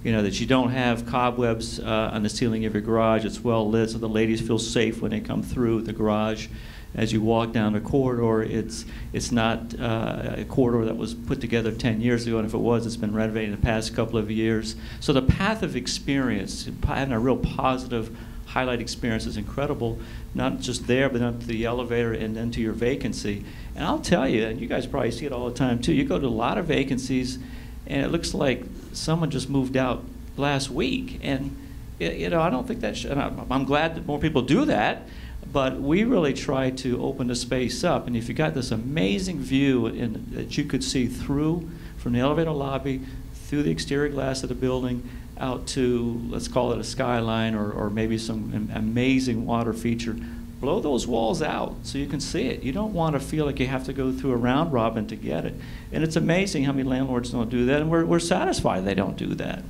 That you don't have cobwebs on the ceiling of your garage. It's well lit so the ladies feel safe when they come through the garage. As you walk down the corridor, it's not a corridor that was put together 10 years ago, and if it was, it's been renovated in the past couple of years. So the path of experience, having a real positive highlight experience is incredible, not just there, but up to the elevator and then to your vacancy. And I'll tell you, and you guys probably see it all the time too, you go to a lot of vacancies, and it looks like someone just moved out last week. And I don't think that should, I'm glad that more people do that, but we really try to open the space up. And if you got this amazing view that you could see through from the elevator lobby, through the exterior glass of the building, out to, let's call it a skyline or maybe some amazing water feature, blow those walls out so you can see it. You don't want to feel like you have to go through a round robin to get it. And it's amazing how many landlords don't do that, and we're satisfied they don't do that.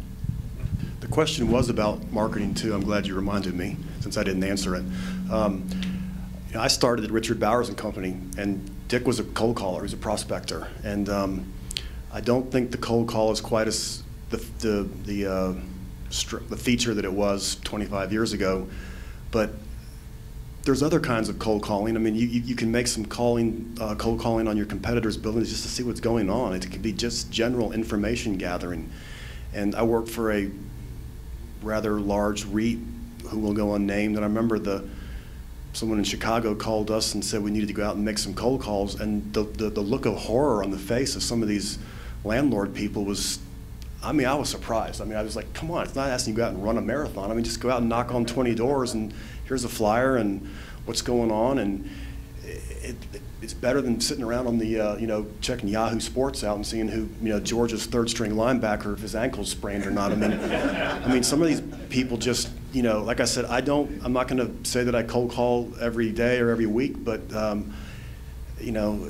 The question was about marketing too. I'm glad you reminded me, since I didn't answer it. I started at Richard Bowers and Company, and Dick was a cold caller. He was a prospector, and I don't think the cold call is quite as the feature that it was 25 years ago, but there's other kinds of cold calling. I mean, you can make some cold calling on your competitors' buildings just to see what's going on. It can be just general information gathering. And I worked for a rather large REIT who will go unnamed, and I remember someone in Chicago called us and said we needed to go out and make some cold calls, and the look of horror on the face of some of these landlord people was, I mean, I was surprised. I mean, I was like, come on, it's not asking you to go out and run a marathon. I mean, just go out and knock on 20 doors and here's a flyer and what's going on. And it's better than sitting around on the, checking Yahoo Sports out and seeing who, Georgia's third string linebacker, if his ankle's sprained or not. I mean, some of these people just, you know, like I said, I'm not going to say that I cold call every day or every week, but you know,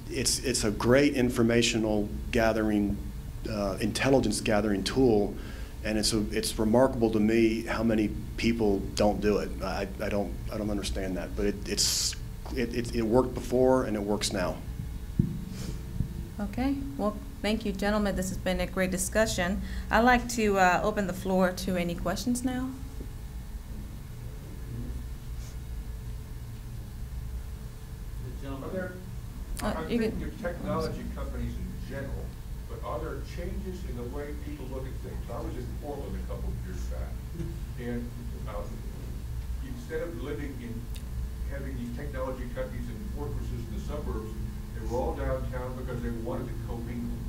it's a great informational gathering, intelligence gathering tool, and it's remarkable to me how many people don't do it. I don't understand that, but it worked before and it works now. Okay, well, thank you, gentlemen. This has been a great discussion. I'd like to open the floor to any questions now. I think your technology companies in general, but are there changes in the way people look at things? I was in Portland a couple of years back, and instead of living in having these technology companies and fortresses in the suburbs, they were all downtown because they wanted to commingle.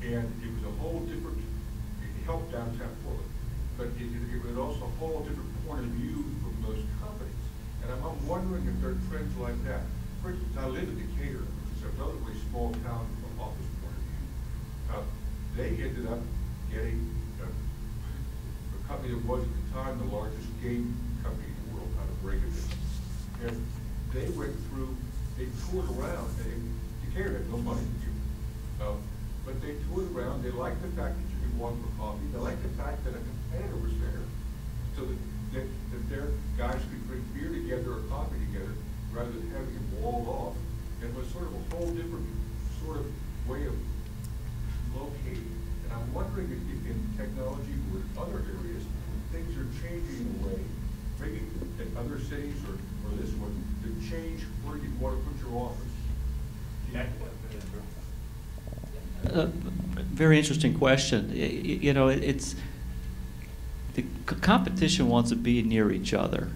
And it was a whole different, it helped downtown Portland, but it was also a whole different point of view from those companies. And I'm wondering if there are trends like that. For instance, I live in Decatur, which is a relatively small town from an office point of view. They ended up getting a company that was at the time the largest game company in the world, out of Reagan. And they went through, they toured around, and Decatur had no money to do. But they toured around, they liked the fact that you could walk for coffee, they liked the fact that a competitor was there, so that their guys could drink beer together or coffee together, rather than having it walled off. It was sort of a whole different sort of way of locating. And I'm wondering if in technology or in other areas, things are changing in a way, maybe in other cities or this one, to change where you want to put your office. Very interesting question. You know, it's the competition wants to be near each other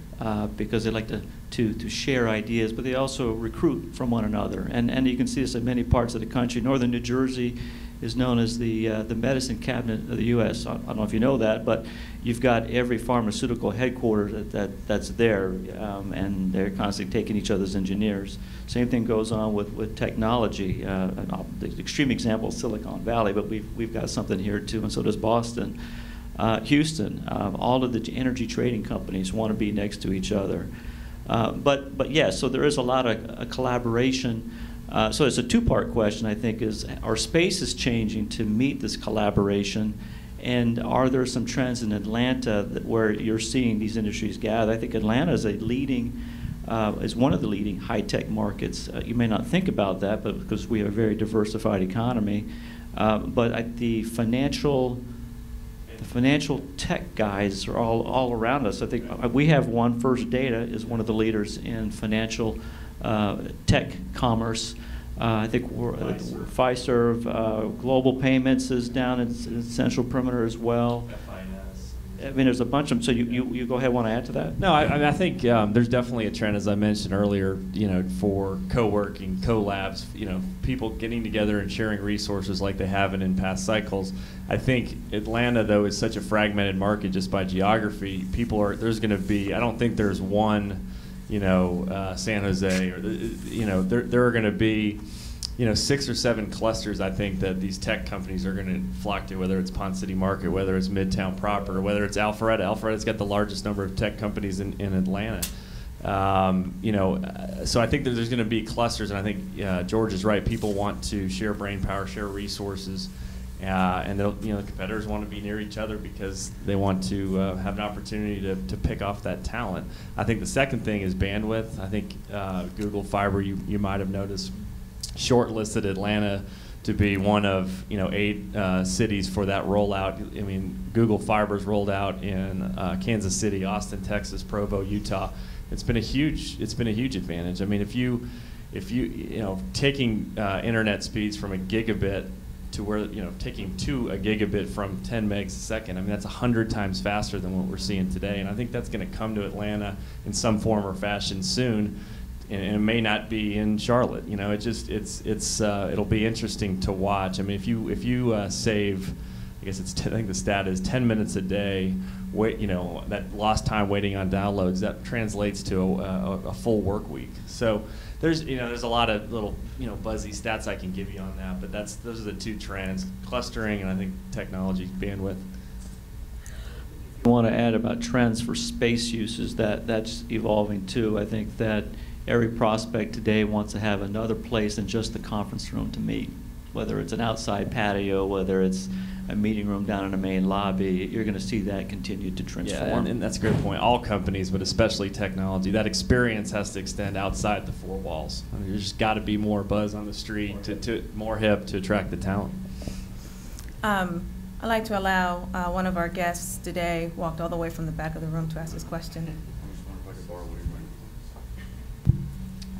because they like to share ideas, but they also recruit from one another. And you can see this in many parts of the country. Northern New Jersey is known as the medicine cabinet of the U.S. I don't know if you know that, but you've got every pharmaceutical headquarters that's there, and they're constantly taking each other's engineers. Same thing goes on with technology. The extreme example is Silicon Valley, but we've got something here too, and so does Boston. Houston, all of the energy trading companies want to be next to each other. But yes, so there is a lot of collaboration. So it's a two-part question, I think, is our space is changing to meet this collaboration, and are there some trends in Atlanta where you're seeing these industries gather? I think Atlanta is is one of the leading high-tech markets. You may not think about that, but because we have a very diversified economy. But the financial tech guys are all around us. I think we have one. First Data is one of the leaders in financial tech commerce. I think Fiserv, Global Payments is down in Central Perimeter as well. I mean, there's a bunch of them. So you go ahead. Want to add to that? No, I think there's definitely a trend, as I mentioned earlier, for co-working, co-labs, people getting together and sharing resources like they haven't in past cycles. I think Atlanta, though, is such a fragmented market just by geography. There's going to be, I don't think there's one, San Jose, or there are going to be 6 or 7 clusters, I think, that these tech companies are going to flock to, whether it's Pond City Market, whether it's Midtown proper, or whether it's Alpharetta. Alpharetta's got the largest number of tech companies in Atlanta. So I think that there's going to be clusters, and I think George is right. People want to share brain power, share resources, and the competitors want to be near each other because they want to have an opportunity to pick off that talent. I think the second thing is bandwidth. I think Google Fiber, you might have noticed, shortlisted Atlanta to be one of 8 cities for that rollout. I mean, Google Fiber's rolled out in Kansas City, Austin, Texas, Provo, Utah. It's been a huge advantage. I mean, if you taking internet speeds from a gigabit to where taking to a gigabit from 10 megs a second, I mean, that's 100 times faster than what we're seeing today. And I think that's going to come to Atlanta in some form or fashion soon. And it may not be in Charlotte. It'll be interesting to watch. I mean, if you save, I guess I think the stat is 10 minutes a day, that lost time waiting on downloads, that translates to a full work week. So there's a lot of little buzzy stats I can give you on that, but those are the two trends: clustering and I think technology bandwidth. I want to add about trends for space uses, that's evolving too. I think that every prospect today wants to have another place than just the conference room to meet. Whether it's an outside patio, whether it's a meeting room down in the main lobby, you're going to see that continue to transform. Yeah, and that's a great point. All companies, but especially technology, that experience has to extend outside the four walls. I mean, there's just got to be more buzz on the street, to more hip to attract the talent. I'd like to allow one of our guests today walked all the way from the back of the room to ask his question.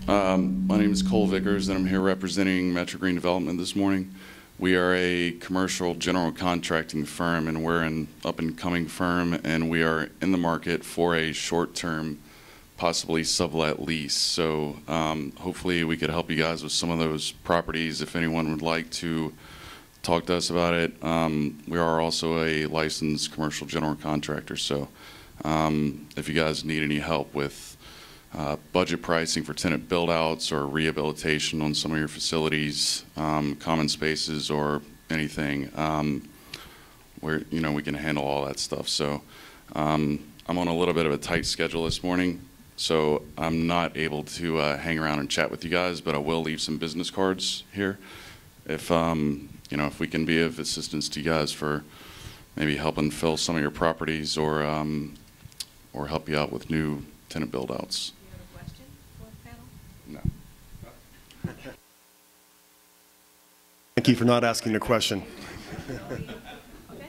My name is Cole Vickers, and I'm here representing Metro Green Development this morning. We are a commercial general contracting firm, and we're an up-and-coming firm, and we are in the market for a short-term, possibly sublet lease. So hopefully we could help you guys with some of those properties if anyone would like to talk to us about it. We are also a licensed commercial general contractor, so if you guys need any help with budget pricing for tenant build-outs or rehabilitation on some of your facilities, common spaces or anything, where we can handle all that stuff. So I'm on a little bit of a tight schedule this morning, so I'm not able to hang around and chat with you guys, but I will leave some business cards here. If we can be of assistance to you guys for maybe helping fill some of your properties or help you out with new tenant build-outs. Do you have a question for the panel? No. Thank you for not asking the question. Okay.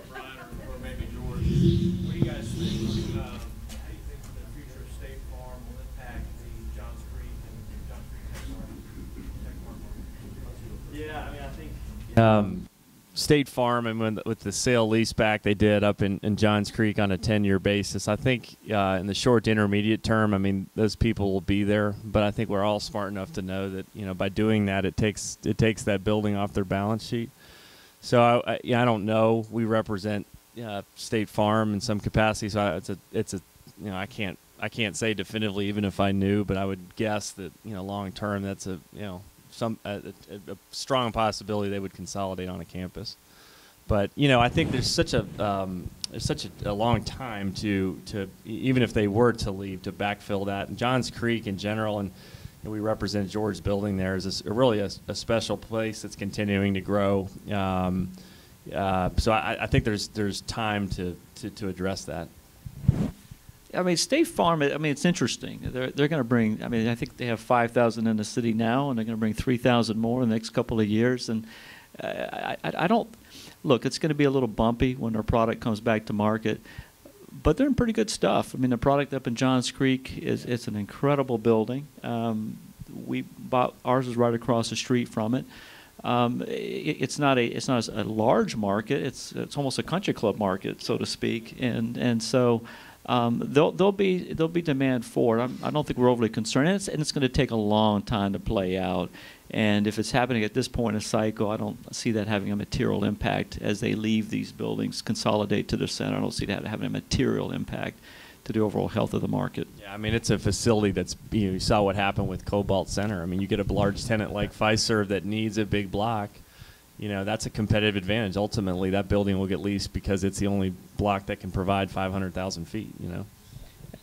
Brian or maybe George, what do you guys think? How do you think the future of State Farm will impact the Johns Creek and Johns Creek tech market? Yeah, I mean, I think State Farm, and with the sale leaseback they did up in Johns Creek on a 10-year basis, I think in the short to intermediate term, I mean, those people will be there. But I think we're all smart enough to know that by doing that, it takes that building off their balance sheet. So I don't know. We represent State Farm in some capacity, so it's a I can't say definitively even if I knew, but I would guess that long term that's a strong possibility they would consolidate on a campus. But I think there's such a long time to even if they were to leave, to backfill that. And Johns Creek in general, and we represent George's building there, is really a special place that's continuing to grow. So I think there's time to address that. I mean, State Farm, I mean, it's interesting. They're going to bring, I mean, I think they have 5,000 in the city now, and they're going to bring 3,000 more in the next couple of years. And I don't, look, it's going to be a little bumpy when their product comes back to market, but they're in pretty good stuff. I mean, the product up in Johns Creek, it's an incredible building. We bought, ours is right across the street from it. It's not a large market. It's almost a country club market, so to speak. And so there'll be demand for it. I don't think we're overly concerned, and it's going to take a long time to play out. And if it's happening at this point in the cycle, I don't see that having a material impact as they leave these buildings, consolidate to the center. I don't see that having a material impact to the overall health of the market. Yeah, I mean, it's a facility that's, you saw what happened with Cobalt Center. I mean, you get a large tenant like Fiserv that needs a big block. That's a competitive advantage. Ultimately, that building will get leased because it's the only block that can provide 500,000 feet,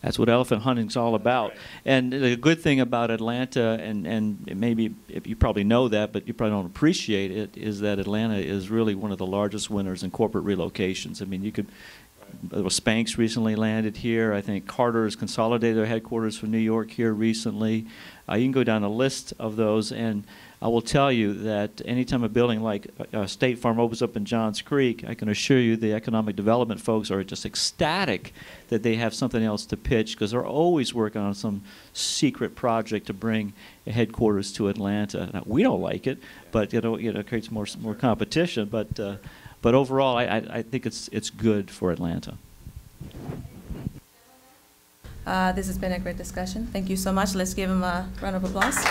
That's what elephant hunting's all about. And the good thing about Atlanta, and maybe you probably know that, but you probably don't appreciate it, is that Atlanta is really one of the largest winners in corporate relocations. I mean, Spanx recently landed here. I think Carter has consolidated their headquarters from New York here recently. You can go down a list of those, and I will tell you that anytime a building like State Farm opens up in Johns Creek, I can assure you the economic development folks are just ecstatic that they have something else to pitch, because they're always working on some secret project to bring a headquarters to Atlanta. Now, we don't like it, but it creates more competition. But overall, I think it's good for Atlanta. This has been a great discussion. Thank you so much. Let's give him a round of applause.